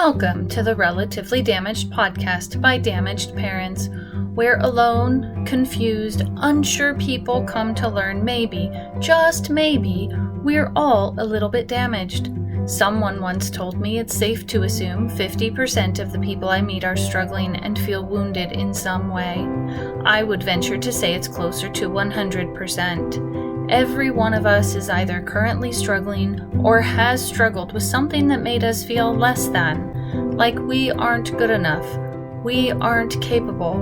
Welcome to the Relatively Damaged podcast by damaged parents, where alone, confused, unsure people come to learn maybe, just maybe, we're all a little bit damaged. Someone once told me it's safe to assume 50% of the people I meet are struggling and feel wounded in some way. I would venture to say it's closer to 100%. Every one of us is either currently struggling or has struggled with something that made us feel less than, like we aren't good enough, we aren't capable,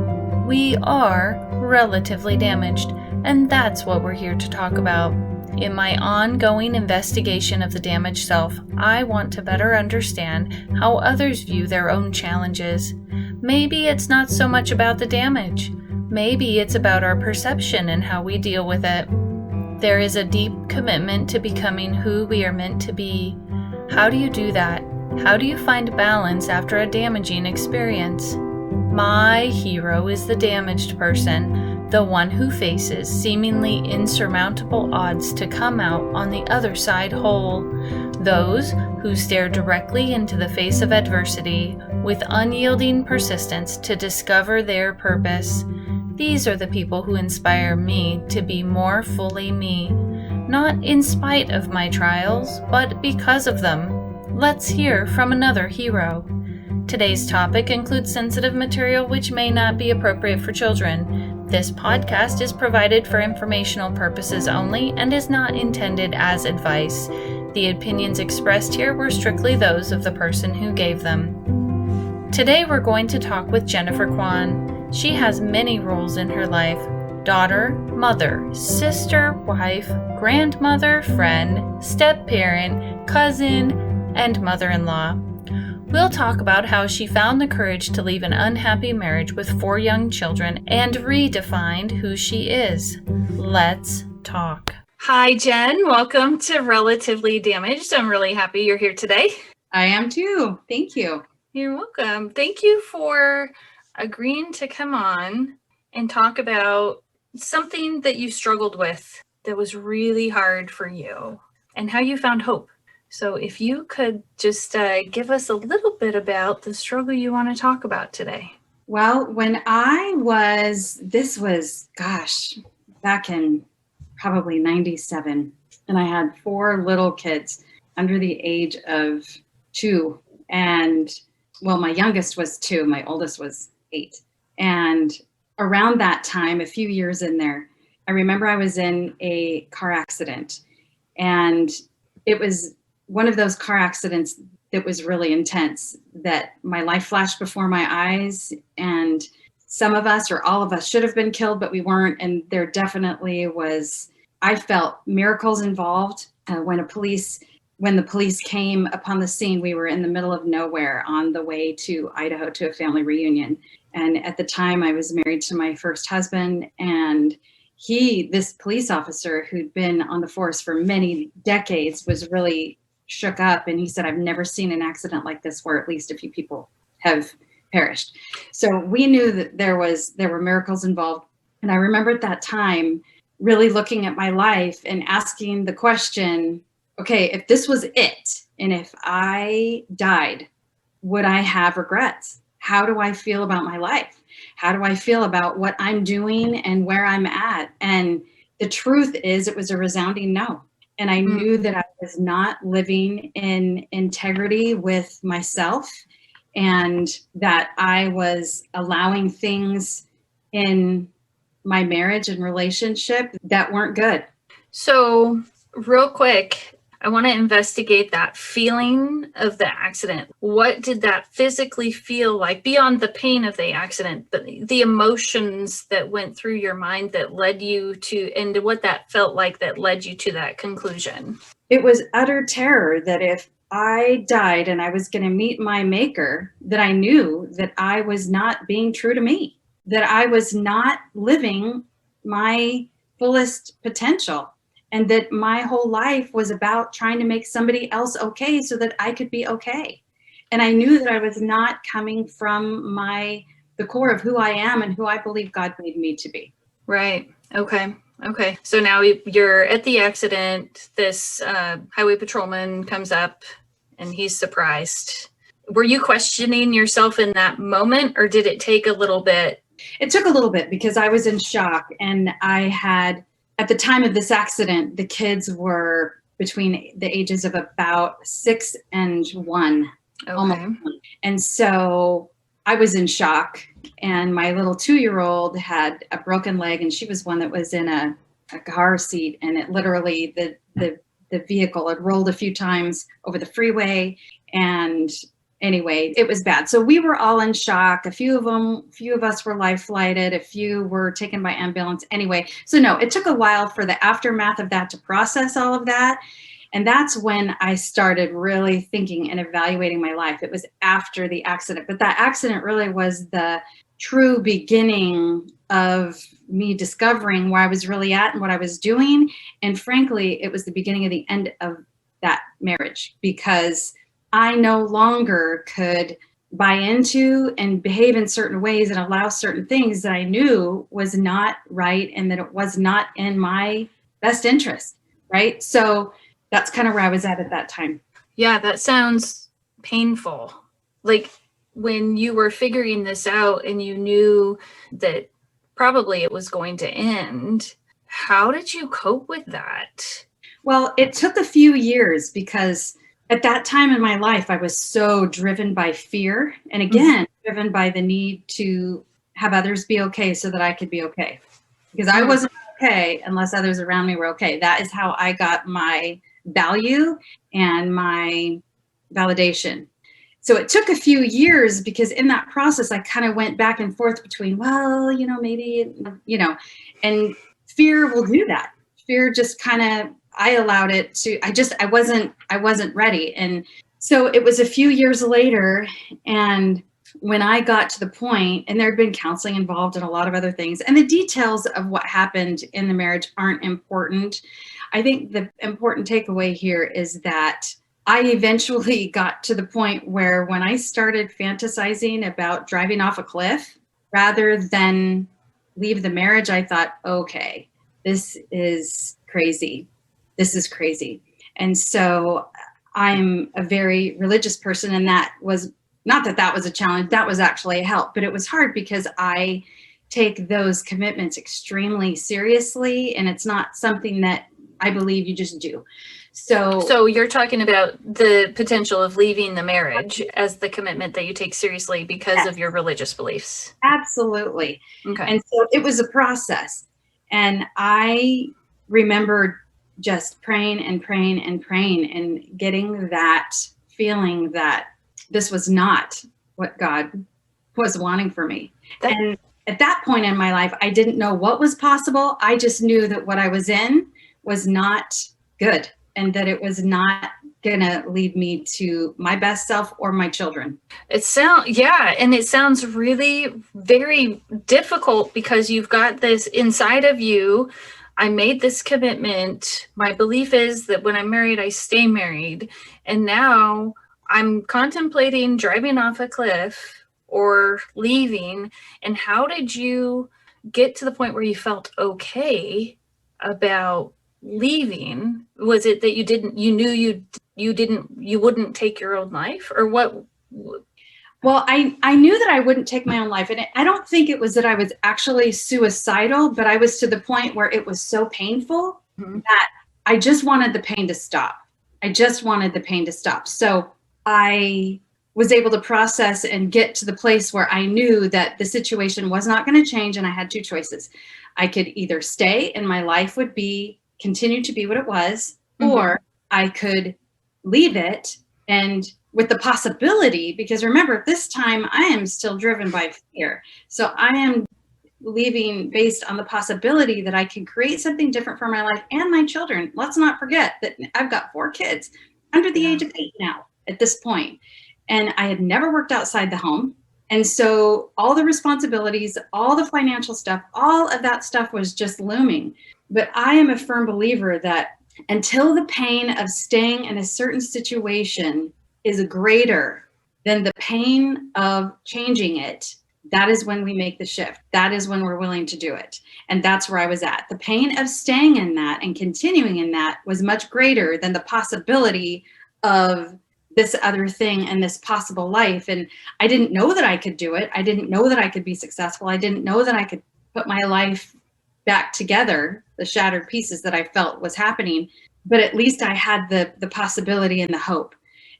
we are relatively damaged, and that's what we're here to talk about. In my ongoing investigation of the damaged self, I want to better understand how others view their own challenges. Maybe it's not so much about the damage. Maybe it's about our perception and how we deal with it. There is a deep commitment to becoming who we are meant to be. How do you do that? How do you find balance after a damaging experience? My hero is the damaged person, the one who faces seemingly insurmountable odds to come out on the other side whole. Those who stare directly into the face of adversity with unyielding persistence to discover their purpose. These are the people who inspire me to be more fully me, not in spite of my trials, but because of them. Let's hear from another hero. Today's topic includes sensitive material which may not be appropriate for children. This podcast is provided for informational purposes only and is not intended as advice. The opinions expressed here were strictly those of the person who gave them. Today we're going to talk with Jennifer Kwan. She has many roles in her life: daughter, mother, sister, wife, grandmother, friend, step-parent, cousin, and mother-in-law. We'll talk about how she found the courage to leave an unhappy marriage with 4 young children and redefined who she is. Let's talk. Hi, Jen. Welcome to Relatively Damaged. I'm really happy you're here today. I am too. Thank you. You're welcome. Thank you for agreeing to come on and talk about something that you struggled with that was really hard for you and how you found hope. So if you could just give us a little bit about the struggle you want to talk about today. Well, when this was back in probably 97, and I had 4 little kids under the age of 2. And well, my youngest was 2, my oldest was 8. And around that time, a few years in there, I remember I was in a car accident, and it was one of those car accidents that was really intense, that my life flashed before my eyes, and some of us or all of us should have been killed, but we weren't. And there definitely was, I felt miracles involved. When the police came upon the scene, we were in the middle of nowhere on the way to Idaho to a family reunion. And at the time I was married to my first husband, and this police officer who'd been on the force for many decades was really shook up. And he said, "I've never seen an accident like this where at least a few people have perished." So we knew that there were miracles involved. And I remember at that time really looking at my life and asking the question, okay, if this was it, and if I died, would I have regrets? How do I feel about my life? How do I feel about what I'm doing and where I'm at? And the truth is, it was a resounding no. And I knew that I was not living in integrity with myself, and that I was allowing things in my marriage and relationship that weren't good. So real quick, I want to investigate that feeling of the accident. What did that physically feel like beyond the pain of the accident, but the emotions that went through your mind that led you to, and what that felt like that led you to that conclusion? It was utter terror that if I died and I was going to meet my maker, that I knew that I was not being true to me, that I was not living my fullest potential. And that my whole life was about trying to make somebody else okay so that I could be okay. And I knew that I was not coming from the core of who I am and who I believe God made me to be. Right. Okay. So now you're at the accident. This highway patrolman comes up and he's surprised. Were you questioning yourself in that moment, or did it take a little bit? It took a little bit because I was in shock, and I had, at the time of this accident, the kids were between the ages of about 6 and 1. Okay. Almost. And so I was in shock, and my little 2-year-old had a broken leg, and she was one that was in a car seat, and it literally, the vehicle had rolled a few times over the freeway, and anyway, it was bad. So we were all in shock. A few of us were life flighted. A few were taken by ambulance. Anyway, so no, it took a while for the aftermath of that to process all of that. And that's when I started really thinking and evaluating my life. It was after the accident, but that accident really was the true beginning of me discovering where I was really at and what I was doing. And frankly, it was the beginning of the end of that marriage, because I no longer could buy into and behave in certain ways and allow certain things that I knew was not right and that it was not in my best interest, right? So that's kind of where I was at that time. Yeah, that sounds painful. Like when you were figuring this out and you knew that probably it was going to end, how did you cope with that? Well, it took a few years because at that time in my life, I was so driven by fear. And again, driven by the need to have others be okay so that I could be okay. Because I wasn't okay unless others around me were okay. That is how I got my value and my validation. So it took a few years because in that process, I kind of went back and forth between, well, maybe, and fear will do that. Fear just kind of, I allowed it to, I wasn't ready. And so it was a few years later. And when I got to the point, and there had been counseling involved and a lot of other things, and the details of what happened in the marriage aren't important. I think the important takeaway here is that I eventually got to the point where when I started fantasizing about driving off a cliff, rather than leave the marriage, I thought, okay, this is crazy. This is crazy. And so I'm a very religious person, and that was not that was a challenge, that was actually a help, but it was hard because I take those commitments extremely seriously, and it's not something that I believe you just do. So you're talking about the potential of leaving the marriage as the commitment that you take seriously because of your religious beliefs. Absolutely. Okay. And so it was a process. And I remember just praying and praying and praying and getting that feeling that this was not what God was wanting for me. And at that point in my life, I didn't know what was possible. I just knew that what I was in was not good and that it was not going to lead me to my best self or my children. And it sounds really very difficult because you've got this inside of you. I made this commitment. My belief is that when I'm married, I stay married. And now I'm contemplating driving off a cliff or leaving. And how did you get to the point where you felt okay about leaving? Was it that you wouldn't take your own life, or what? Well, I knew that I wouldn't take my own life. And I don't think it was that I was actually suicidal, but I was to the point where it was so painful that I just wanted the pain to stop. So I was able to process and get to the place where I knew that the situation was not going to change. And I had two choices. I could either stay and my life would continue to be what it was, or I could leave it, and with the possibility, because remember, at this time, I am still driven by fear. So I am leaving based on the possibility that I can create something different for my life and my children. Let's not forget that I've got 4 kids under the age of 8 now at this point. And I had never worked outside the home. And so all the responsibilities, all the financial stuff, all of that stuff was just looming. But I am a firm believer that until the pain of staying in a certain situation is greater than the pain of changing it, that is when we make the shift. That is when we're willing to do it. And that's where I was at. The pain of staying in that and continuing in that was much greater than the possibility of this other thing and this possible life. And I didn't know that I could do it. I didn't know that I could be successful. I didn't know that I could put my life back together, the shattered pieces that I felt was happening. But at least I had the possibility and the hope.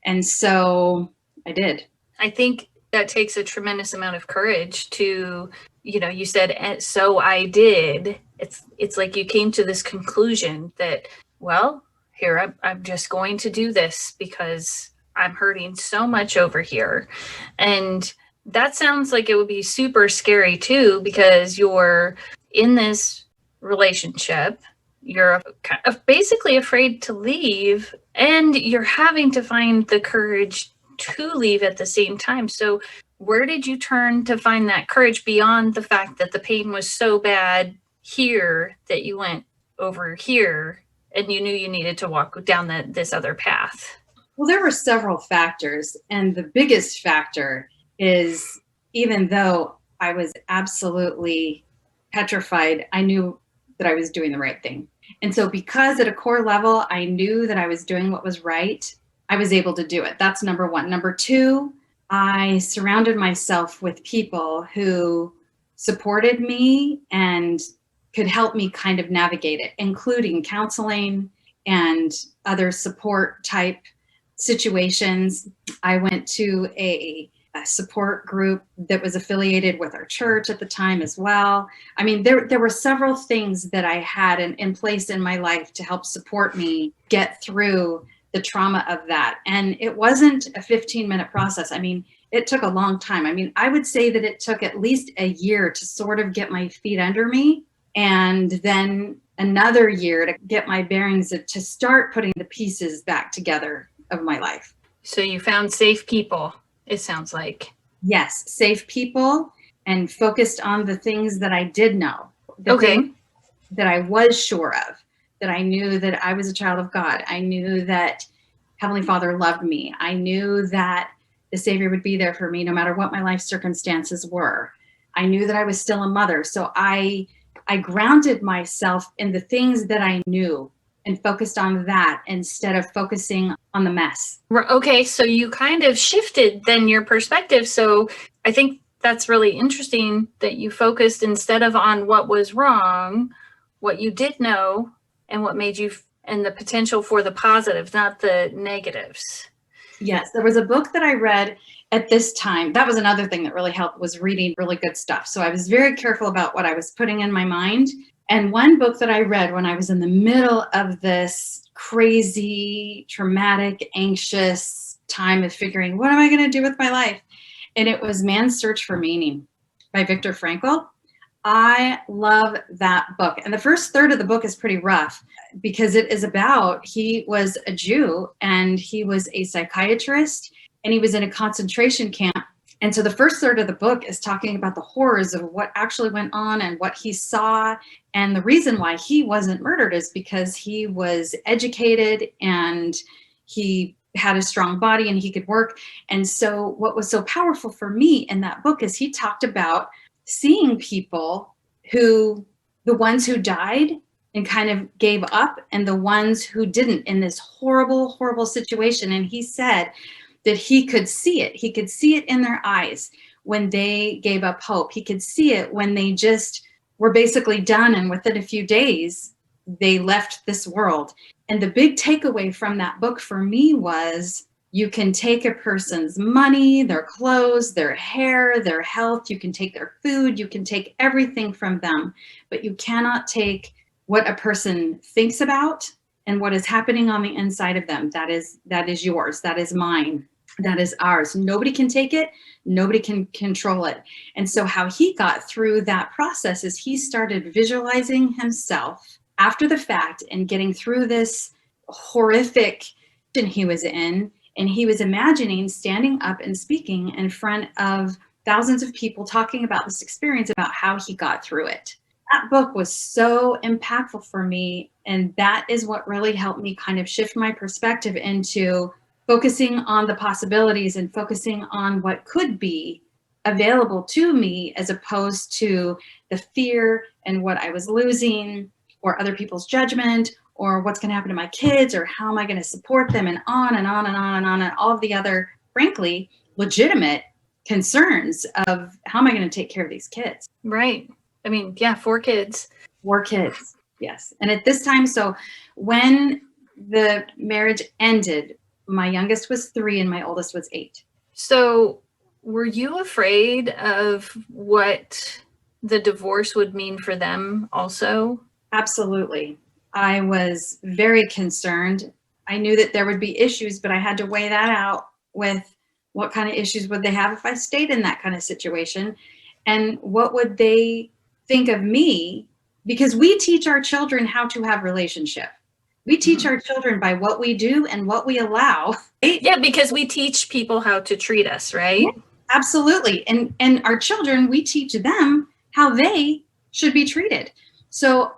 And so I did. I think that takes a tremendous amount of courage to, you said, so I did. It's like you came to this conclusion that, well, here, I'm just going to do this because I'm hurting so much over here. And that sounds like it would be super scary too, because you're in this relationship, you're basically afraid to leave, and you're having to find the courage to leave at the same time. So where did you turn to find that courage beyond the fact that the pain was so bad here that you went over here and you knew you needed to walk down this other path? Well, there were several factors. And the biggest factor is, even though I was absolutely petrified, I knew that I was doing the right thing. And so because at a core level, I knew that I was doing what was right, I was able to do it. That's number one. Number two, I surrounded myself with people who supported me and could help me kind of navigate it, including counseling and other support type situations. I went to a support group that was affiliated with our church at the time as well. I mean, there were several things that I had in place in my life to help support me get through the trauma of that. And it wasn't a 15-minute process. I mean, it took a long time. I mean, I would say that it took at least a year to sort of get my feet under me, and then another year to get my bearings, to start putting the pieces back together of my life. So you found safe people, it sounds like. Yes, safe people, and focused on the things that I did know. Okay. That I was sure of, that I knew that I was a child of God. I knew that Heavenly Father loved me. I knew that the Savior would be there for me no matter what my life circumstances were. I knew that I was still a mother. So I grounded myself in the things that I knew and focused on that instead of focusing on the mess. Okay, so you kind of shifted then your perspective. So I think that's really interesting that you focused instead of on what was wrong, what you did know, and what made you, and the potential for the positives, not the negatives. Yes, there was a book that I read at this time. That was another thing that really helped, was reading really good stuff. So I was very careful about what I was putting in my mind. And one book that I read when I was in the middle of this crazy, traumatic, anxious time of figuring, what am I going to do with my life? And it was Man's Search for Meaning by Viktor Frankl. I love that book. And the first third of the book is pretty rough because it is about, he was a Jew and he was a psychiatrist and he was in a concentration camp. And so the first third of the book is talking about the horrors of what actually went on and what he saw. And the reason why he wasn't murdered is because he was educated and he had a strong body and he could work. And so what was so powerful for me in that book is he talked about seeing people who, the ones who died and kind of gave up and the ones who didn't in this horrible, horrible situation. And he said that he could see it. He could see it in their eyes when they gave up hope. He could see it when they just were basically done. And within a few days, they left this world. And the big takeaway from that book for me was, you can take a person's money, their clothes, their hair, their health. You can take their food. You can take everything from them, but you cannot take what a person thinks about and what is happening on the inside of them. That is yours. That is mine. That is ours. Nobody can take it. Nobody can control it. And so how he got through that process is he started visualizing himself after the fact and getting through this horrific situation he was in. And he was imagining standing up and speaking in front of thousands of people, talking about this experience, about how he got through it. That book was so impactful for me. And that is what really helped me kind of shift my perspective into focusing on the possibilities and focusing on what could be available to me, as opposed to the fear and what I was losing, or other people's judgment, or what's going to happen to my kids, or how am I going to support them, and on and on and on and on, and all of the other, frankly, legitimate concerns of how am I going to take care of these kids? Right. I mean, yeah, 4 kids. 4 kids. Yes. And at this time, so when the marriage ended, my youngest was 3 and my oldest was 8. So were you afraid of what the divorce would mean for them also? Absolutely. I was very concerned. I knew that there would be issues, but I had to weigh that out with what kind of issues would they have if I stayed in that kind of situation, and what would they think of me, because we teach our children how to have relationship. We teach our children by what we do and what we allow. Right? Yeah, because we teach people how to treat us, right? Yeah, absolutely. And our children, we teach them how they should be treated. So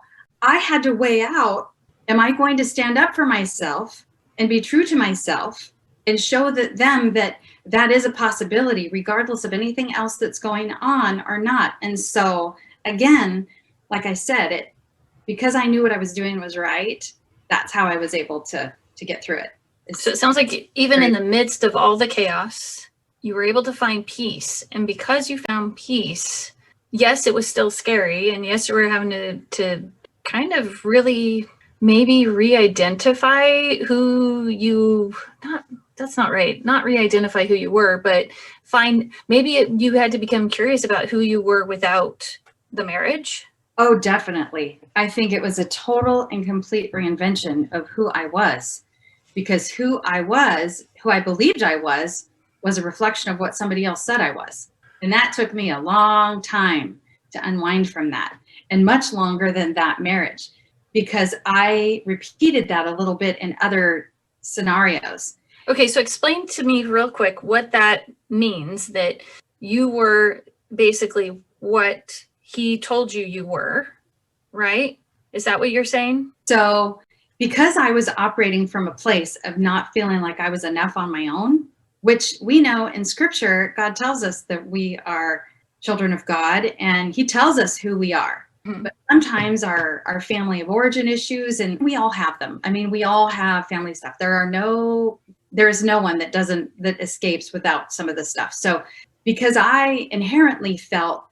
I had to weigh out, am I going to stand up for myself and be true to myself and show them that that is a possibility, regardless of anything else that's going on or not? And so again, like I said, because I knew what I was doing was right, that's how I was able to get through it. So it sounds like even in the midst of all the chaos, you were able to find peace. And because you found peace, yes, it was still scary. And yes, you were having to kind of really maybe re-identify who you, that's not right, not re-identify who you were, but you had to become curious about who you were without the marriage. Oh, definitely. I think it was a total and complete reinvention of who I was, because who I believed I was a reflection of what somebody else said I was. And that took me a long time to unwind from that, and much longer than that marriage, because I repeated that a little bit in other scenarios. Okay, so explain to me real quick what that means, that you were basically what he told you were, right? Is that what you're saying? So because I was operating from a place of not feeling like I was enough on my own, which we know in scripture, God tells us that we are children of God, and he tells us who we are. Mm-hmm. But sometimes our family of origin issues, and we all have them. I mean, we all have family stuff. There is no one that escapes without some of the stuff. So because I inherently felt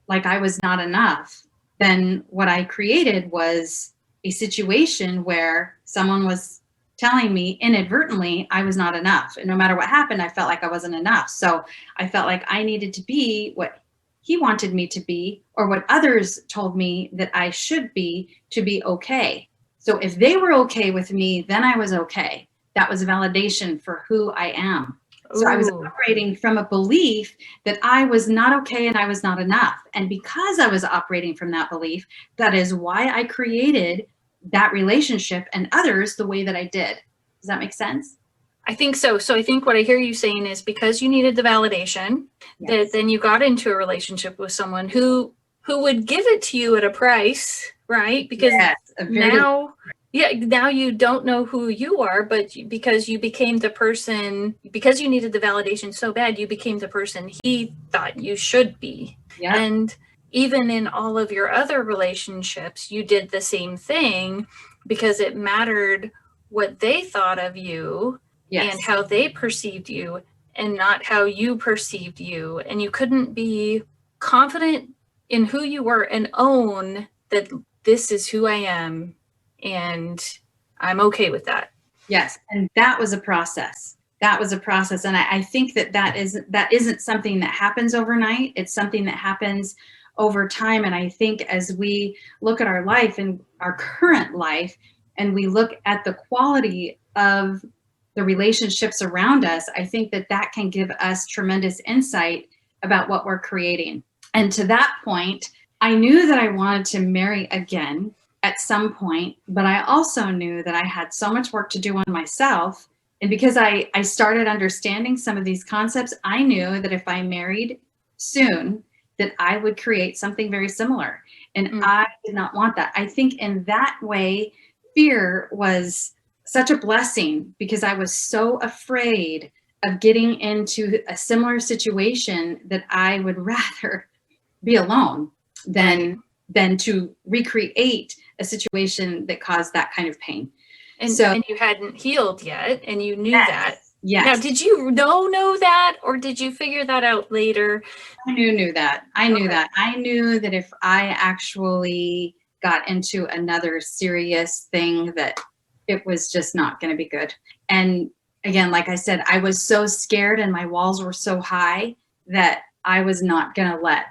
like I was not enough, then what I created was a situation where someone was telling me inadvertently I was not enough. And no matter what happened, I felt like I wasn't enough. So I felt like I needed to be what he wanted me to be, or what others told me that I should be to be okay. So if they were okay with me, then I was okay. That was validation for who I am. So I was operating from a belief that I was not okay and I was not enough. And because I was operating from that belief, that is why I created that relationship and others the way that I did. Does that make sense? I think so. So I think what I hear you saying is, because you needed the validation, yes, that then you got into a relationship with someone who would give it to you at a price, right? Because yes, now you don't know who you are, but because you became the person, because you needed the validation so bad, you became the person he thought you should be. Yeah. And even in all of your other relationships, you did the same thing, because it mattered what they thought of you. Yes. And how they perceived you, and not how you perceived you. And you couldn't be confident in who you were and own that this is who I am, and I'm okay with that. Yes. And that was a process. And I think that isn't something that happens overnight. It's something that happens over time. And I think as we look at our life and our current life, and we look at the quality of the relationships around us, I think that can give us tremendous insight about what we're creating. And to that point, I knew that I wanted to marry again at some point, but I also knew that I had so much work to do on myself. And because I started understanding some of these concepts, I knew that if I married soon, that I would create something very similar. And I did not want that. I think in that way, fear was such a blessing, because I was so afraid of getting into a similar situation that I would rather be alone than to recreate a situation that caused that kind of pain. And you hadn't healed yet, and you knew that. Yes. Now, did you know that, or did you figure that out later? I knew that. I knew that. I knew that if I actually got into another serious thing, that it was just not going to be good. And again, like I said, I was so scared and my walls were so high that I was not going to let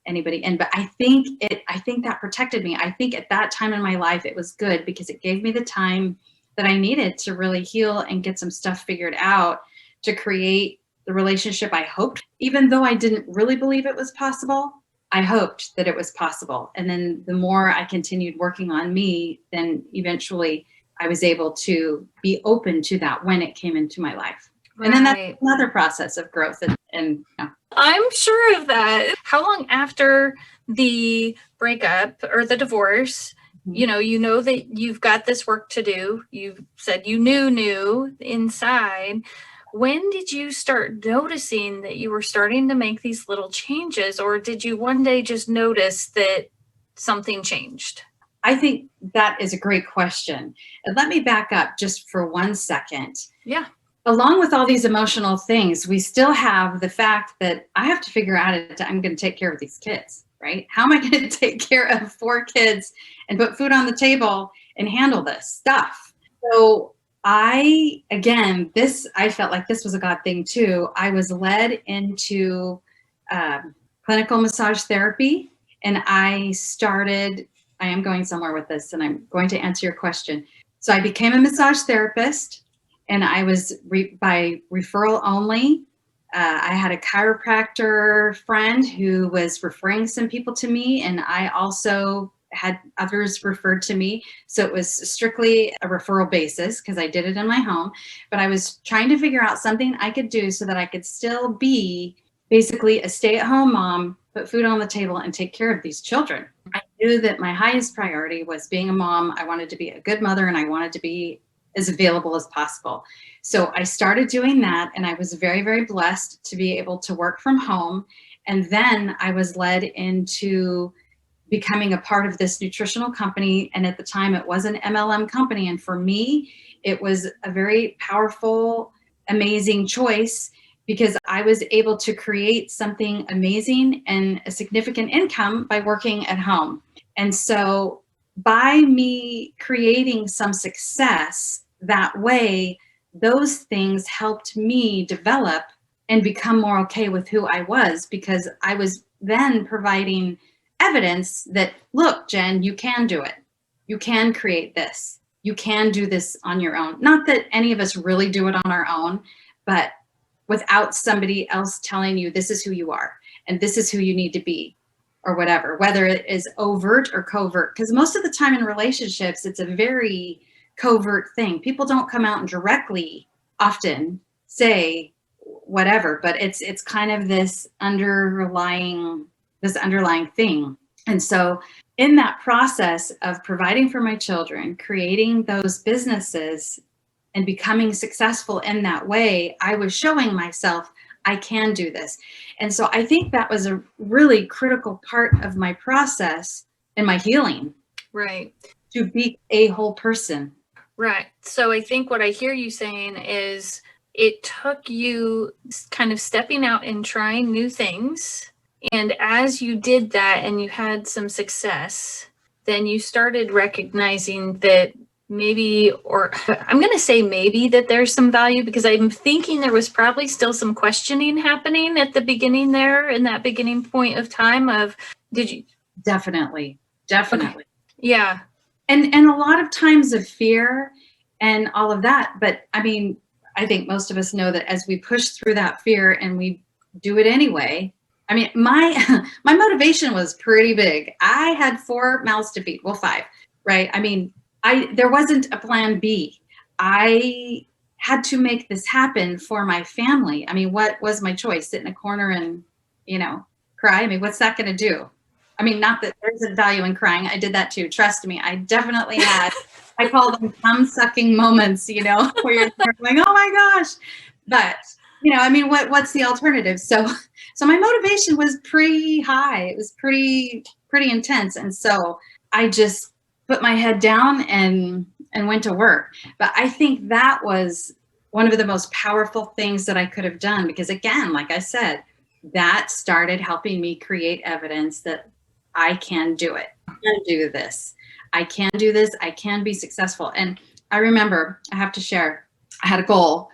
anybody in. But I think that protected me. I think at that time in my life, it was good because it gave me the time that I needed to really heal and get some stuff figured out to create the relationship I hoped. Even though I didn't really believe it was possible, I hoped that it was possible. And then the more I continued working on me, then eventually I was able to be open to that when it came into my life. Right. And then that's another process of growth. And I'm sure of that. How long after the breakup or the divorce, you know that you've got this work to do. You said you knew inside. When did you start noticing that you were starting to make these little changes, or did you one day just notice that something changed? I think that is a great question. And let me back up just for 1 second. Yeah. Along with all these emotional things, we still have the fact that I have to figure out I'm going to take care of these kids, right? How am I going to take care of 4 kids and put food on the table and handle this stuff? So I felt like this was a God thing too. I was led into clinical massage therapy, and I am going somewhere with this, and I'm going to answer your question. So I became a massage therapist, and I was by referral only. I had a chiropractor friend who was referring some people to me, and I also had others referred to me. So it was strictly a referral basis because I did it in my home. But I was trying to figure out something I could do so that I could still be basically a stay-at-home mom, put food on the table, and take care of these children. I knew that my highest priority was being a mom. I wanted to be a good mother, and I wanted to be as available as possible. So I started doing that, and I was very, very blessed to be able to work from home. And then I was led into becoming a part of this nutritional company. And at the time, it was an MLM company. And for me, it was a very powerful, amazing choice because I was able to create something amazing and a significant income by working at home. And so by me creating some success that way, those things helped me develop and become more okay with who I was, because I was then providing evidence that, look, Jen, you can do it. You can create this. You can do this on your own. Not that any of us really do it on our own, but without somebody else telling you this is who you are and this is who you need to be, or whatever, whether it is overt or covert. Because most of the time in relationships, it's a very covert thing. People don't come out and directly often say whatever, but it's kind of this underlying thing. And so in that process of providing for my children, creating those businesses and becoming successful in that way, I was showing myself I can do this. And so I think that was a really critical part of my process and my healing. Right. To be a whole person. Right. So I think what I hear you saying is it took you kind of stepping out and trying new things. And as you did that and you had some success, then you started recognizing that maybe, or I'm going to say maybe, that there's some value, because I'm thinking there was probably still some questioning happening at the beginning there, in that beginning point of time of, did you? Definitely. Okay. Yeah. And a lot of times of fear and all of that. But I mean, I think most of us know that as we push through that fear and we do it anyway. I mean, my motivation was pretty big. I had 4 mouths to feed. Well, 5, right? I mean, there wasn't a plan B. I had to make this happen for my family. I mean, what was my choice? Sit in a corner and, cry? I mean, what's that going to do? I mean, not that there's a value in crying. I did that too. Trust me. I definitely had, I call them thumb-sucking moments, where you're going, oh my gosh. But, I mean, what's the alternative? So my motivation was pretty high. It was pretty intense. And so I just put my head down and went to work. But I think that was one of the most powerful things that I could have done, because again, like I said, that started helping me create evidence that I can do it. I can do this. I can do this. I can be successful. And I remember, I have to share, I had a goal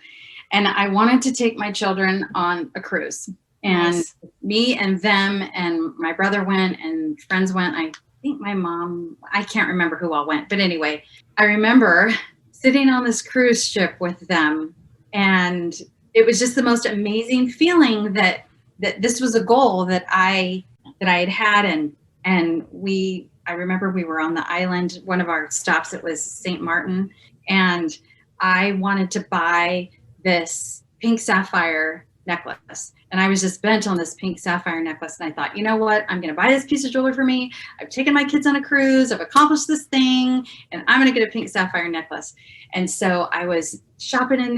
and I wanted to take my children on a cruise. And Nice. me and them and my brother went and friends went. I think my mom, I can't remember who all went. But anyway, I remember sitting on this cruise ship with them. And it was just the most amazing feeling that this was a goal that I had had. And I remember we were on the island, one of our stops, it was St. Martin. And I wanted to buy this pink sapphire necklace. And I was just bent on this pink sapphire necklace. And I thought, you know what? I'm going to buy this piece of jewelry for me. I've taken my kids on a cruise. I've accomplished this thing. And I'm going to get a pink sapphire necklace. And so I was shopping in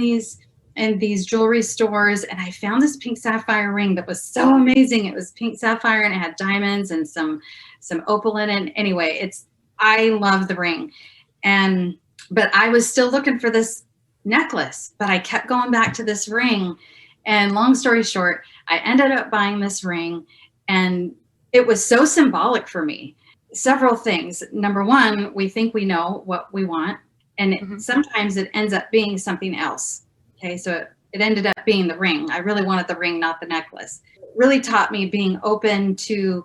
these jewelry stores. And I found this pink sapphire ring that was so amazing. It was pink sapphire and it had diamonds and some opal in it. Anyway, I love the ring. But I was still looking for this necklace, but I kept going back to this ring. And long story short, I ended up buying this ring, and it was so symbolic for me. Several things. Number one, we think we know what we want, and sometimes it ends up being something else. Okay, so it ended up being the ring. I really wanted the ring, not the necklace. It really taught me being open to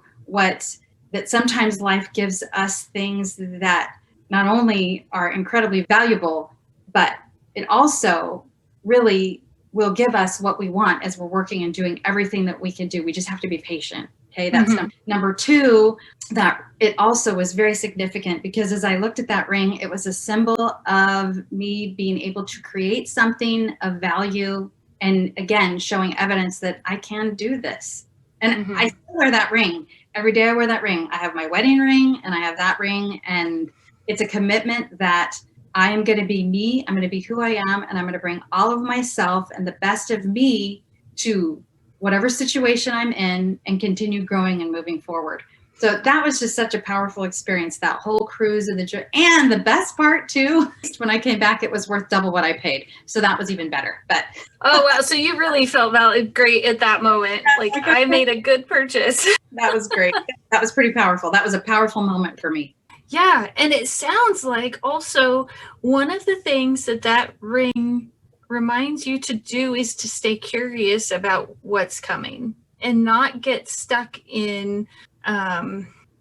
that sometimes life gives us things that not only are incredibly valuable, but it also really will give us what we want as we're working and doing everything that we can do. We just have to be patient. Okay, that's number two. That it also was very significant because as I looked at that ring, it was a symbol of me being able to create something of value, and again, showing evidence that I can do this. And I still wear that ring. Every day I wear that ring. I have my wedding ring and I have that ring, and it's a commitment that I am going to be me. I'm going to be who I am, and I'm going to bring all of myself and the best of me to whatever situation I'm in and continue growing and moving forward. So that was just such a powerful experience, that whole cruise and the best part too, when I came back, it was worth double what I paid. So that was even better. But oh wow, so you really felt great at that moment. Like I made a good purchase. That was great. That was pretty powerful. That was a powerful moment for me. Yeah, and it sounds like also one of the things that ring reminds you to do is to stay curious about what's coming and not get stuck in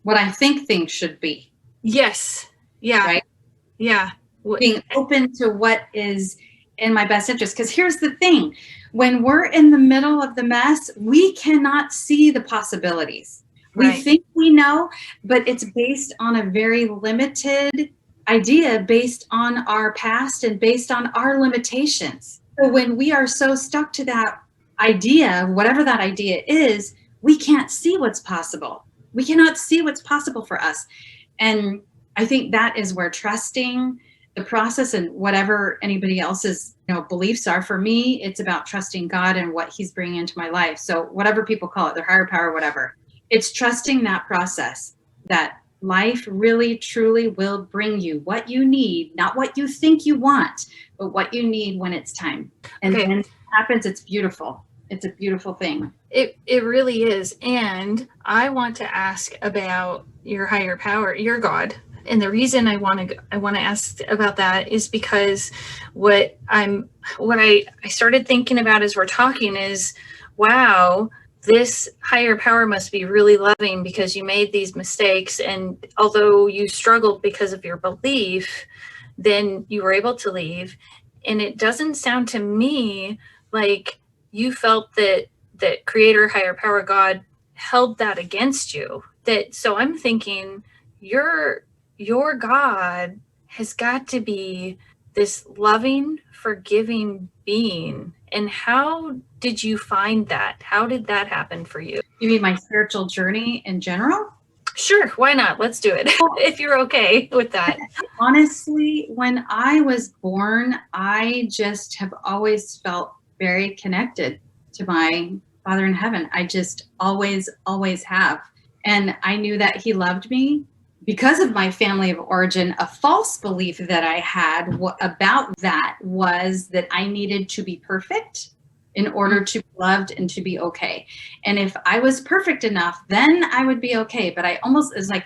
what I think things should be. Yes. Yeah. Right? Yeah. Being open to what is in my best interest. Because here's the thing. When we're in the middle of the mess, we cannot see the possibilities. We think we know, but it's based on a very limited idea based on our past and based on our limitations. So when we are so stuck to that idea, whatever that idea is, we can't see what's possible. We cannot see what's possible for us. And I think that is where trusting the process and whatever anybody else's beliefs are. For me, it's about trusting God and what he's bringing into my life. So whatever people call it, their higher power, whatever. It's trusting that process, that life really, truly will bring you what you need, not what you think you want, but what you need when it's time. And when it happens, it's beautiful. It's a beautiful thing. It really is. And I want to ask about your higher power, your God. And the reason I want to ask about that is because what I started thinking about as we're talking is, wow, this higher power must be really loving because you made these mistakes. And although you struggled because of your belief, then you were able to leave. And it doesn't sound to me like you felt that creator, higher power, God held that against you. So I'm thinking your God has got to be this loving, forgiving being. And how did you find that? How did that happen for you? You mean my spiritual journey in general? Sure, why not? Let's do it. If you're okay with that. Honestly, when I was born, I just have always felt very connected to my Father in heaven. I just always have. And I knew that he loved me because of my family of origin, a false belief that I had about that was that I needed to be perfect in order to be loved and to be okay. And if I was perfect enough, then I would be okay. But I almost, it's like,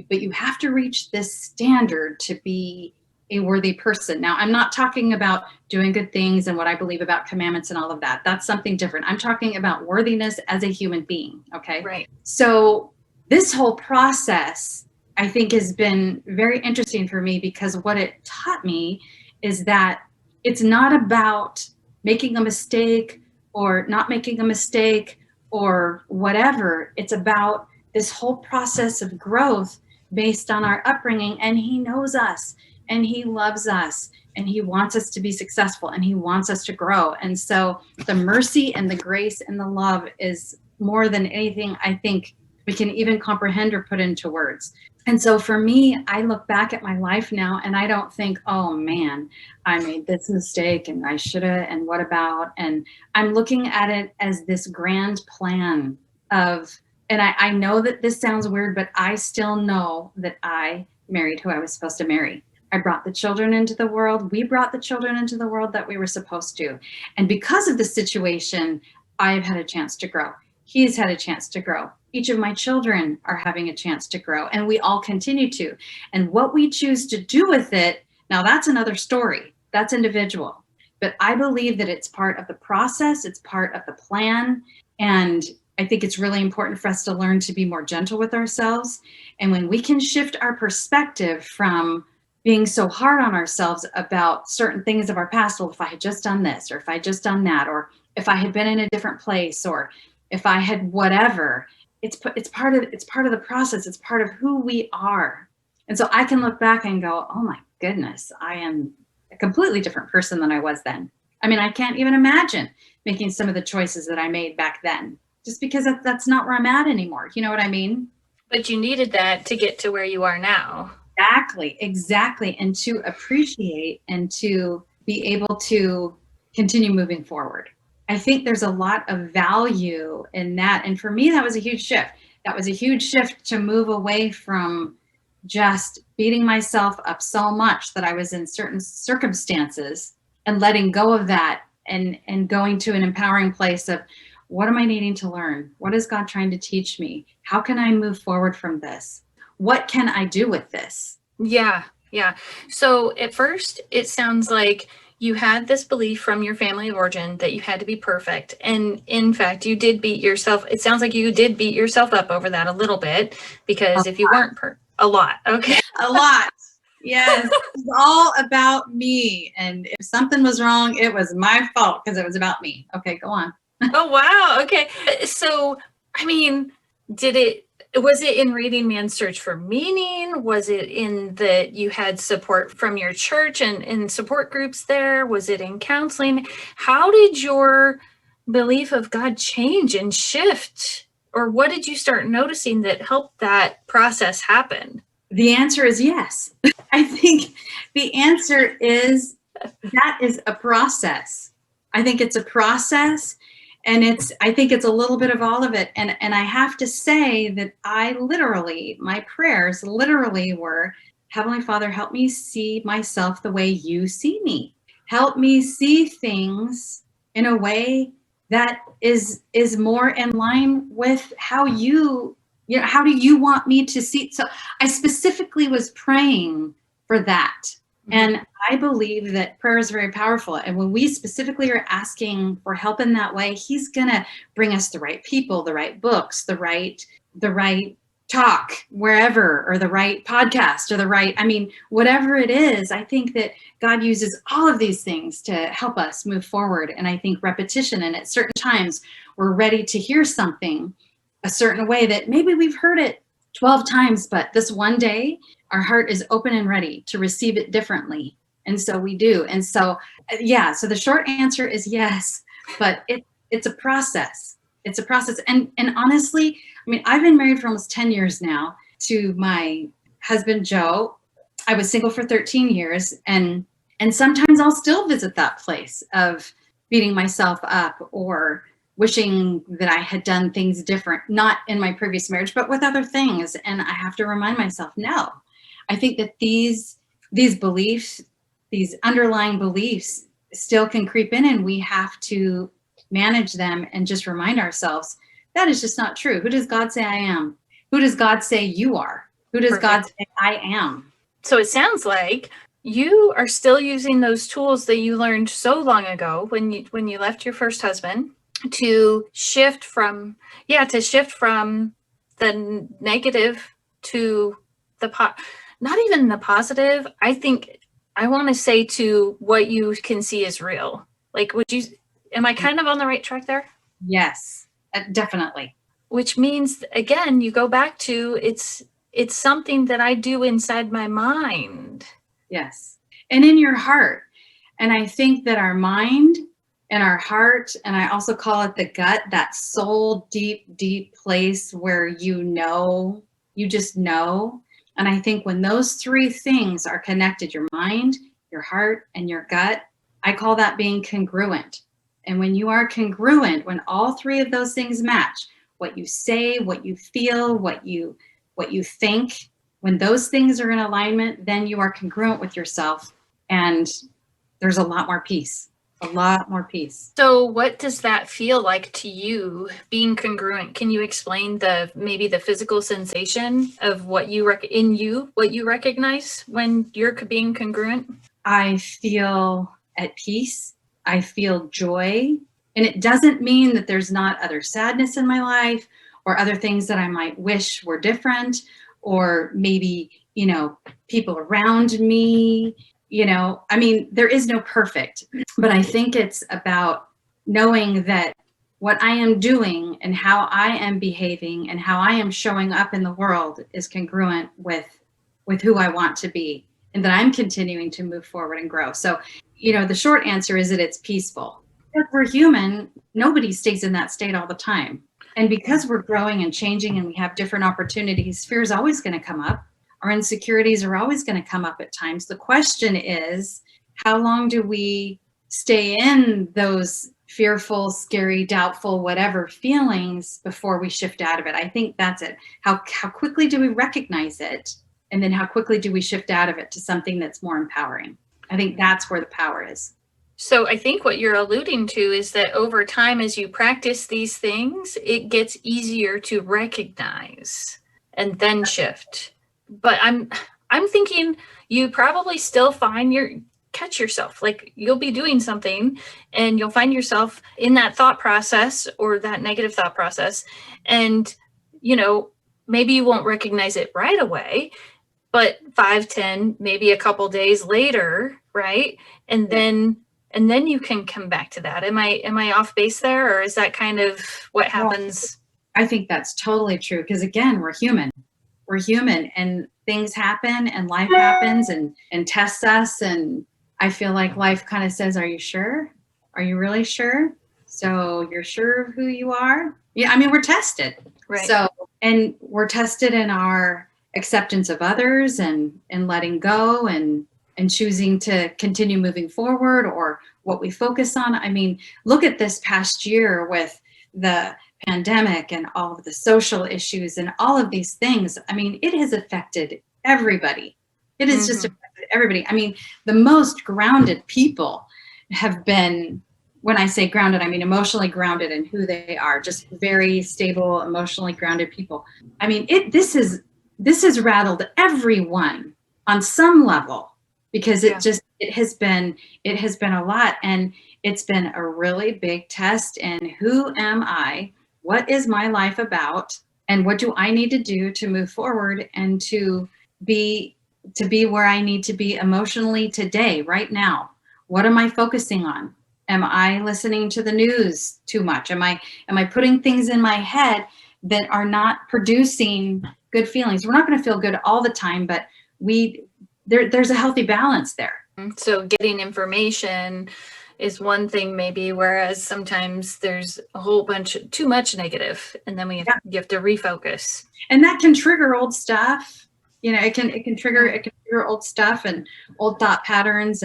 but you have to reach this standard to be a worthy person. Now, I'm not talking about doing good things and what I believe about commandments and all of that. That's something different. I'm talking about worthiness as a human being. Okay. Right. So this whole process, I think, has been very interesting for me, because what it taught me is that it's not about making a mistake or not making a mistake or whatever. It's about this whole process of growth based on our upbringing. And he knows us and he loves us and he wants us to be successful and he wants us to grow. And so the mercy and the grace and the love is more than anything I think we can even comprehend or put into words. And so for me, I look back at my life now and I don't think, oh man, I made this mistake and I should have, and what about? And I'm looking at it as this grand plan of, and I know that this sounds weird, but I still know that I married who I was supposed to marry. I brought the children into the world. We brought the children into the world that we were supposed to. And because of the situation, I've had a chance to grow. He's had a chance to grow. Each of my children are having a chance to grow, and we all continue to. And what we choose to do with it, now that's another story. That's individual. But I believe that it's part of the process. It's part of the plan. And I think it's really important for us to learn to be more gentle with ourselves. And when we can shift our perspective from being so hard on ourselves about certain things of our past, well, if I had just done this, or if I had just done that, or if I had been in a different place, or if I had whatever, it's part of the process. It's part of who we are. And so I can look back and go, oh my goodness, I am a completely different person than I was then. I mean, I can't even imagine making some of the choices that I made back then, just because that's not where I'm at anymore. You know what I mean? But you needed that to get to where you are now. Exactly. And to appreciate and to be able to continue moving forward. I think there's a lot of value in that. And for me, that was a huge shift. That was a huge shift to move away from just beating myself up so much that I was in certain circumstances, and letting go of that and going to an empowering place of, what am I needing to learn? What is God trying to teach me? How can I move forward from this? What can I do with this? Yeah. So at first, it sounds like you had this belief from your family of origin that you had to be perfect. And in fact, you did beat yourself. It sounds like you did beat yourself up over that a little bit, because if you weren't a lot. Okay. A lot. Yes. It's all about me. And if something was wrong, it was my fault because it was about me. Okay, go on. Oh, wow. Okay. So, I mean, was it in reading Man's Search for Meaning? Was it in that you had support from your church and in support groups there? Was it in counseling? How did your belief of God change and shift? Or what did you start noticing that helped that process happen? The answer is yes. I think the answer is that is a process. I think it's a process. And I think it's a little bit of all of it. And I have to say that my prayers literally were, Heavenly Father, help me see myself the way you see me. Help me see things in a way that is more in line with how how do you want me to see? So I specifically was praying for that. And I believe that prayer is very powerful. And when we specifically are asking for help in that way, he's going to bring us the right people, the right books, the right talk wherever, or the right podcast, or whatever it is. I think that God uses all of these things to help us move forward. And I think repetition, and at certain times we're ready to hear something a certain way that maybe we've heard it 12 times, but this one day our heart is open and ready to receive it differently. And so we do. And so, so the short answer is yes, but it's a process. It's a process. And honestly, I mean, I've been married for almost 10 years now to my husband, Joe. I was single for 13 years. And sometimes I'll still visit that place of beating myself up, or wishing that I had done things different, not in my previous marriage, but with other things. And I have to remind myself, no, I think that these beliefs, these underlying beliefs still can creep in, and we have to manage them and just remind ourselves that is just not true. Who does God say I am? Who does God say you are? Who does God say I am? So it sounds like you are still using those tools that you learned so long ago when you left your first husband to shift from the negative to the not even the positive. I think I want to say to what you can see is real. Like, am I kind of on the right track there? Yes, definitely. Which means, again, you go back to it's something that I do inside my mind. Yes. And in your heart. And I think that our mind and our heart, and I also call it the gut, that soul deep, deep place where you just know. And I think when those three things are connected, your mind, your heart, and your gut, I call that being congruent. And when you are congruent, when all three of those things match, what you say, what you feel, what you think, when those things are in alignment, then you are congruent with yourself, and there's a lot more peace. So what does that feel like to you, being congruent? Can you explain maybe the physical sensation of what you recognize when you're being congruent? I feel at peace. I feel joy. And it doesn't mean that there's not other sadness in my life or other things that I might wish were different, or maybe, people around me, I mean, there is no perfect, but I think it's about knowing that what I am doing and how I am behaving and how I am showing up in the world is congruent with who I want to be, and that I'm continuing to move forward and grow. So, the short answer is that it's peaceful. Because we're human, nobody stays in that state all the time. And because we're growing and changing and we have different opportunities, fear is always going to come up. Our insecurities are always going to come up at times. The question is, how long do we stay in those fearful, scary, doubtful, whatever feelings before we shift out of it? I think that's it. How quickly do we recognize it? And then how quickly do we shift out of it to something that's more empowering? I think that's where the power is. So I think what you're alluding to is that over time, as you practice these things, it gets easier to recognize and then shift. But I'm thinking you probably still catch yourself. Like, you'll be doing something and you'll find yourself in that thought process or that negative thought process. And, maybe you won't recognize it right away, but 5, 10, maybe a couple days later, right? And then you can come back to that. Am I off base there, or is that kind of what happens? I think that's totally true, because again, we're human, and things happen and life happens and tests us. And I feel like life kind of says, are you sure? Are you really sure? So you're sure of who you are? Yeah. I mean, we're tested. Right. So, and we're tested in our acceptance of others and letting go and choosing to continue moving forward, or what we focus on. I mean, look at this past year with the pandemic and all of the social issues and all of these things. I mean, it has affected everybody. It has just affected everybody. I mean, the most grounded people have been, when I say grounded, I mean emotionally grounded in who they are, just very stable, emotionally grounded people. I mean, this has rattled everyone on some level, because it has been a lot, and it's been a really big test. And who am I? What is my life about? And what do I need to do to move forward and to be where I need to be emotionally today, right now? What am I focusing on? Am I listening to the news too much? Am I putting things in my head that are not producing good feelings? We're not going to feel good all the time, but there's a healthy balance there. So getting information is one thing maybe, whereas sometimes there's a whole bunch, too much negative, and then you have to refocus. And that can trigger old stuff. It can trigger old stuff and old thought patterns.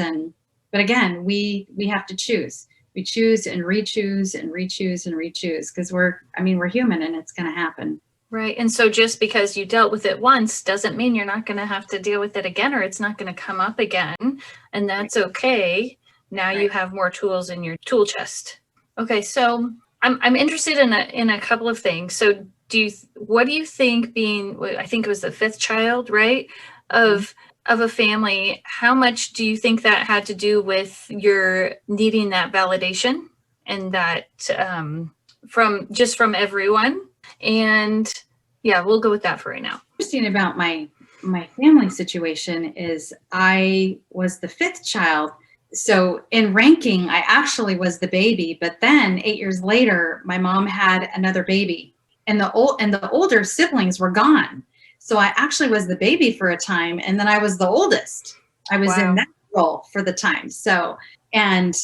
But again, we have to choose. We choose and re-choose and re-choose and re-choose because we're human and it's going to happen. Right. And so just because you dealt with it once doesn't mean you're not going to have to deal with it again, or it's not going to come up again. And that's okay. Now you have more tools in your tool chest. Okay. So I'm interested in a couple of things. So what do you think being, I think it was the fifth child, right? Of a family, how much do you think that had to do with your needing that validation and that from everyone? And yeah, we'll go with that for right now. Interesting about my family situation is I was the fifth child. So in ranking, I actually was the baby, but then 8 years later, my mom had another baby, and the older siblings were gone. So I actually was the baby for a time, and then I was the oldest. I was in that role for the time. So, and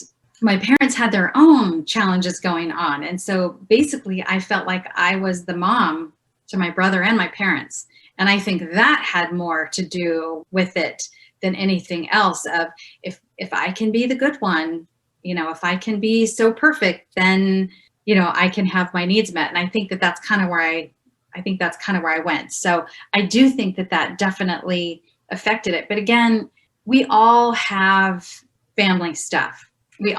my parents had their own challenges going on. And so basically I felt like I was the mom to my brother and my parents. And I think that had more to do with it than anything else of if I can be the good one, if I can be so perfect, then, I can have my needs met. And I think that that's kind of where I went. So I do think that definitely affected it. But again, we all have family stuff. And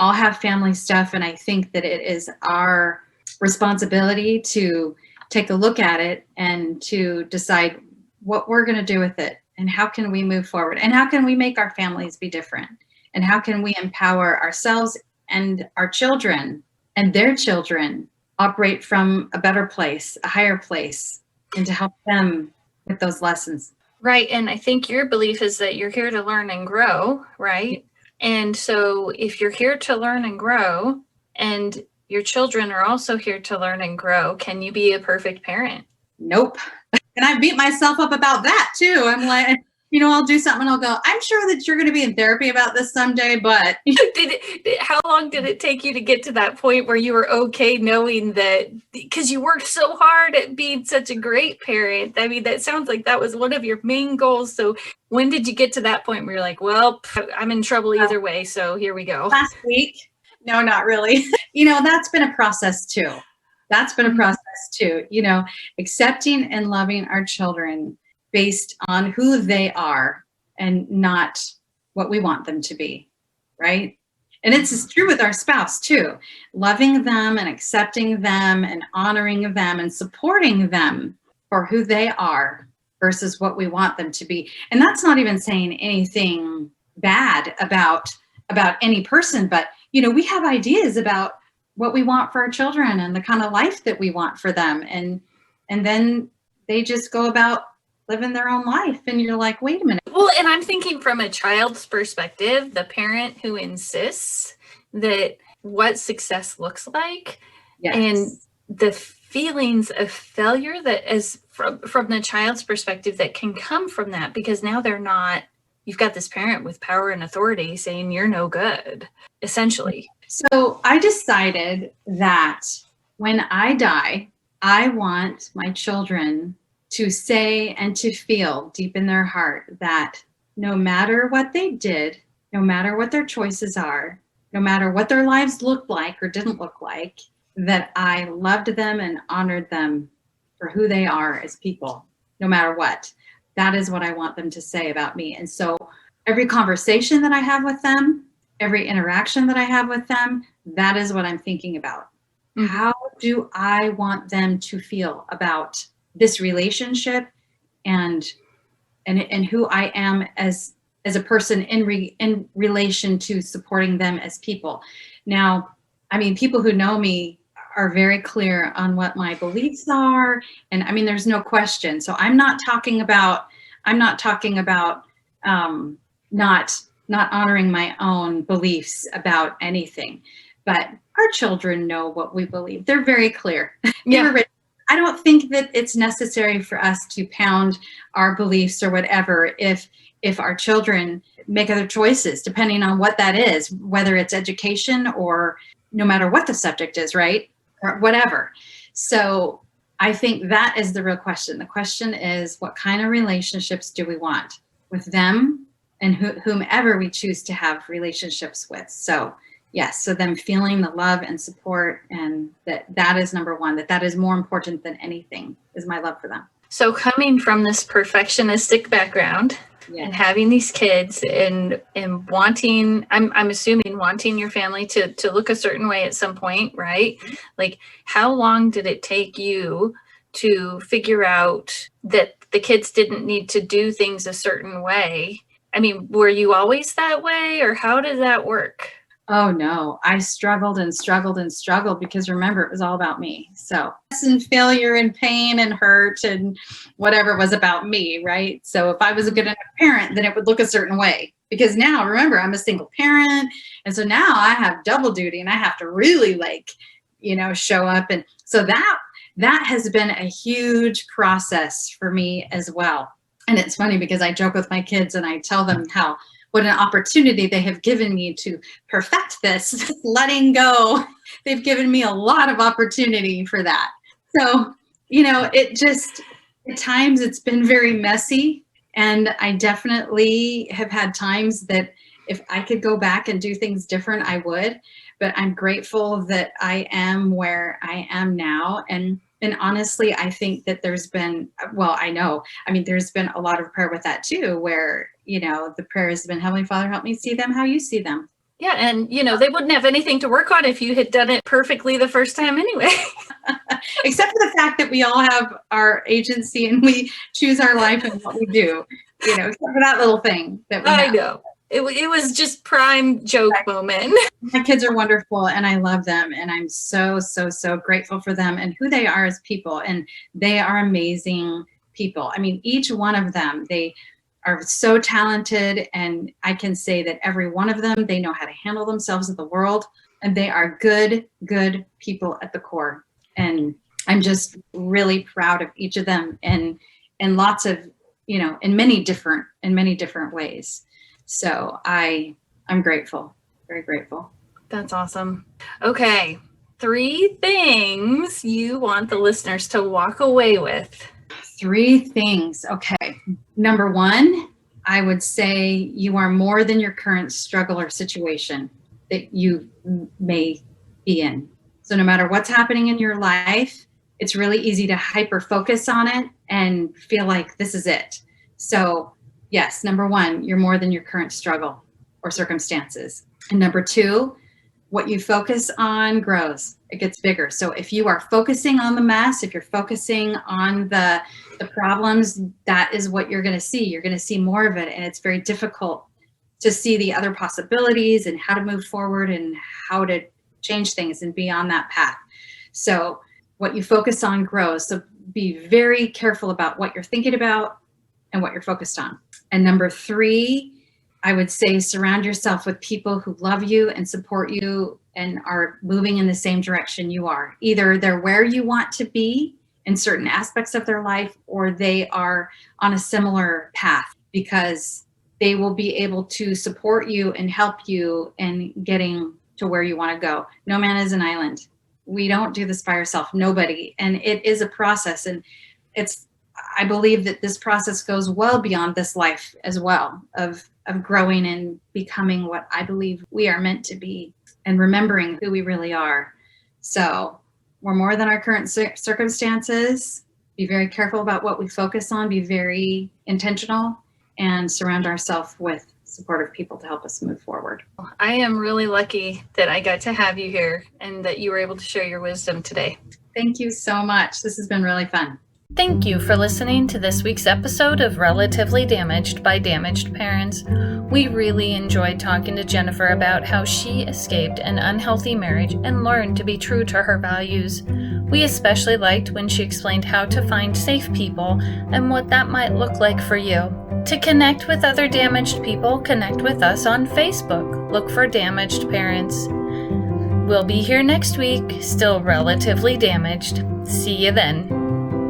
I think that it is our responsibility to take a look at it and to decide what we're going to do with it and how can we move forward and how can we make our families be different and how can we empower ourselves and our children and their children operate from a better place, a higher place, and to help them with those lessons. Right. And I think your belief is that you're here to learn and grow, right? And so if you're here to learn and grow and your children are also here to learn and grow, can you be a perfect parent? Nope. And I beat myself up about that too. I'm like, I'll do something and I'll go, I'm sure that you're going to be in therapy about this someday, but. How long did it take you to get to that point where you were okay knowing that, because you worked so hard at being such a great parent? I mean, that sounds like that was one of your main goals. So when did you get to that point where you're like, well, I'm in trouble either way, so here we go? Last week. No, not really. That's been a process too. Accepting and loving our children based on who they are and not what we want them to be, right? And it's true with our spouse too. Loving them and accepting them and honoring them and supporting them for who they are versus what we want them to be. And that's not even saying anything bad about any person, but we have ideas about what we want for our children and the kind of life that we want for them. And then they just go about living their own life. And you're like, wait a minute. Well, and I'm thinking from a child's perspective, the parent who insists that what success looks like, yes, and the feelings of failure that is from the child's perspective that can come from that, because now you've got this parent with power and authority saying you're no good, essentially. So I decided that when I die, I want my children to say and to feel deep in their heart that no matter what they did, no matter what their choices are, no matter what their lives looked like or didn't look like, that I loved them and honored them for who they are as people, no matter what. That is what I want them to say about me. And so every conversation that I have with them, every interaction that I have with them, that is what I'm thinking about. Mm-hmm. How do I want them to feel about this relationship and who I am as a person in relation to supporting them as people? Now, people who know me are very clear on what my beliefs are, and there's no question. So I'm not talking about not honoring my own beliefs about anything, but our children know what we believe. They're very clear. Yeah. I don't think that it's necessary for us to pound our beliefs or whatever if our children make other choices, depending on what that is, whether it's education or no matter what the subject is, right? Or whatever. So I think that is the real question. The question is, what kind of relationships do we want with them and whomever we choose to have relationships with? So yes, so them feeling the love and support, and that is number one, that is more important than anything, is my love for them. So coming from this perfectionistic background, Yeah. and having these kids and wanting, I'm assuming wanting your family to look a certain way at some point, right? Like, how long did it take you to figure out that the kids didn't need to do things a certain way? I mean, were you always that way, or how did that work? Oh no, I struggled and struggled and struggled, because remember, it was all about me. So, and failure and pain and hurt and whatever was about me, right? So if I was a good enough parent, then it would look a certain way, because now, remember, I'm a single parent. And so now I have double duty, and I have to really show up. And so that has been a huge process for me as well. And it's funny, because I joke with my kids and I tell them what an opportunity they have given me to perfect this, letting go. They've given me a lot of opportunity for that. So, it just, at times it's been very messy. And I definitely have had times that if I could go back and do things different, I would. But I'm grateful that I am where I am now. And honestly, I think that there's been a lot of prayer with that too, where, the prayer has been, Heavenly Father, help me see them how you see them. Yeah. And, they wouldn't have anything to work on if you had done it perfectly the first time anyway. Except for the fact that we all have our agency and we choose our life and what we do, except for that little thing that we have. I know. It was just prime joke moment. My kids are wonderful, and I love them, and I'm so, so, so grateful for them and who they are as people. And they are amazing people. I mean, each one of them, they are so talented, and I can say that every one of them, they know how to handle themselves in the world, and they are good people at the core. And I'm just really proud of each of them, and lots of, in many different ways. So I'm grateful, very grateful. That's awesome. Okay. 3 things you want the listeners to walk away with. 3 things. Okay. Number 1, I would say you are more than your current struggle or situation that you may be in. So no matter what's happening in your life, it's really easy to hyper focus on it and feel like this is it. So yes, number 1, you're more than your current struggle or circumstances. And number 2, what you focus on grows. It gets bigger. So if you are focusing on the mess, if you're focusing on the problems, that is what you're going to see. You're going to see more of it. And it's very difficult to see the other possibilities and how to move forward and how to change things and be on that path. So what you focus on grows. So be very careful about what you're thinking about and what you're focused on. And number 3, I would say surround yourself with people who love you and support you and are moving in the same direction you are. Either they're where you want to be in certain aspects of their life, or they are on a similar path, because they will be able to support you and help you in getting to where you want to go. No man is an island. We don't do this by ourselves, nobody. And it is a process. And I believe that this process goes well beyond this life as well, of growing and becoming what I believe we are meant to be and remembering who we really are. So we're more than our current circumstances. Be very careful about what we focus on, be very intentional, and surround ourselves with supportive people to help us move forward. I am really lucky that I got to have you here and that you were able to share your wisdom today. Thank you so much. This has been really fun. Thank you for listening to this week's episode of Relatively Damaged by Damaged Parents. We really enjoyed talking to Jennifer about how she escaped an unhealthy marriage and learned to be true to her values. We especially liked when she explained how to find safe people and what that might look like for you. To connect with other damaged people, connect with us on Facebook. Look for Damaged Parents. We'll be here next week, still relatively damaged. See you then.